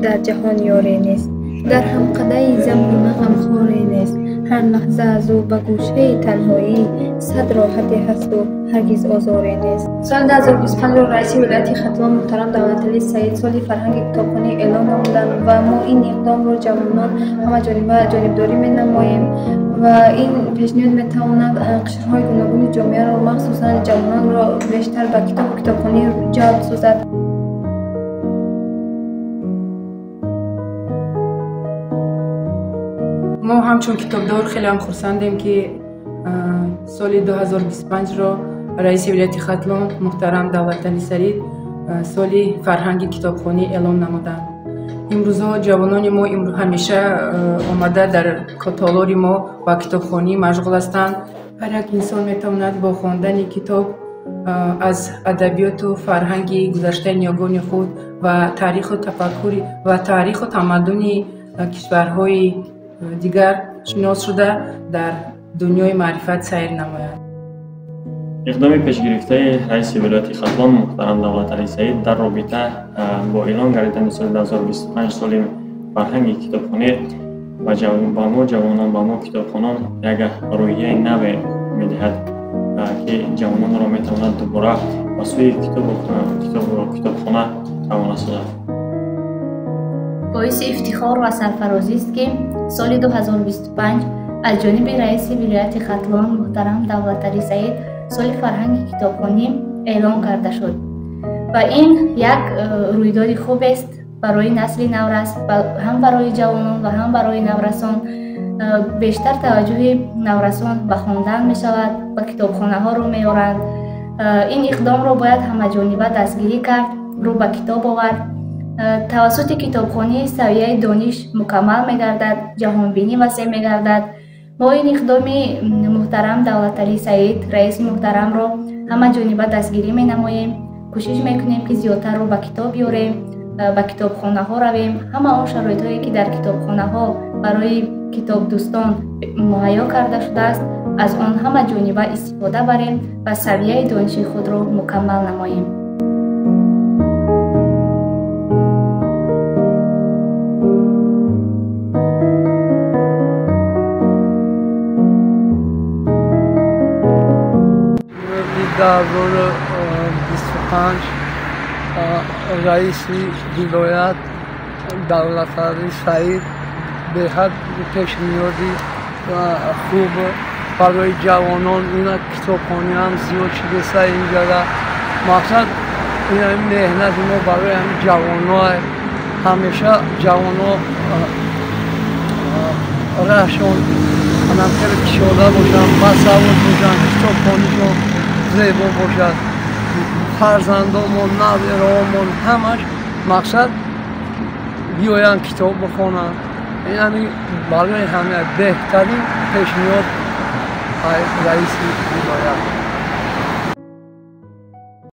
در جهان یاری نیست. در همقدر زمین غمخواری نیست. هر لحظه از او به گوشه تنهایی صد راحتی هست و هرگز آزاری نیست. سال 2025 را رئیس ولایت ختلان محترم دولتعلی سعید سالی فرهنگ کتابخوانی اعلام نمودند و ما این اقدام را جوانان همه جانبداری می‌نماییم و این پیشنهاد می‌تواند قشرهای گوناگون جامعه را مخصوصا جوانان را بیشتر به کتاب و کتابخوانی جلب سازد. ما همچون کتابدار خیلی هم خرسندیم که سال 2025 را رئیس ولایت ختلان محترم دولتعلی سعید سالی فرهنگ کتابخوانی اعلام نمودند. امروزها جوانان ما همیشه آمده در کاتالوگ ما با کتابخوانی مشغول هستند. هر یک انسان میتواند با خواندن کتاب از ادبیات و فرهنگ گذشته نیاگان خود و تاریخ و تفکر و تاریخ و تمدن کشورهای دیگر شناس شده در دنیای معرفت سیر نماید. اقدام پیشگرفته رئیس ولایت ختلان محترم دولتعلی سعید در رابطه با اعلام گردیدن سال 2025 سال فرهنگ کتابخوانی و جوانان با ما کتابخوانان یک روحیه نو میدهد که جوانان را میتواند دوباره به سوی کتابخانه روانه سازد. باعث افتخار و سرفرازی است که سال 2025 از جانب رئیس ولایت ختلان محترم دولتعلی سعید سال فرهنگ کتابخوانی اعلام کرده شد و این یک رویداد خوب است برای نسل نورس، هم برای جوانان و هم برای نورسان. بیشتر توجه نورسان به خواندن می شود، به کتابخانه ها رو می آورند. این اقدام رو باید همه جانبه دستگیری کرد، رو به کتاب آورد. توسط کتابخوانی سویه دانش مکمل می گردد، جهانبینی وسیع می گردد. با این اقدام محترم دولتعلی سعید رئیس محترم را همه جانبه دستگیری می نماییم. کوشش می کنیم که زیادتر رو به کتاب بیاریم، به کتابخانه ها رویم. همه آن شرایط هایی که در کتابخانه ها برای کتاب دوستان مهیا کرده شده است از آن همه جانبه استفاده بریم و سویه دانش خود را مکمل نماییم. در 2025 رئیس ولایت دولتعلی سعید به حد پیشنهادی خوب برای جوانان این کتابخوانی هم زیاد شده اینجا را مقصد این مهنت ما برای هم جوانان همیشه جوانان رهشون همه کشاده باشن، بسواد باشن، کتابخوانیشون زیبا باشد. فرزندامون، نوه‌هامون همش مقصد بیاین کتاب بخونن. یعنی برای همه بهترین پیشنهاد رئیس ولایت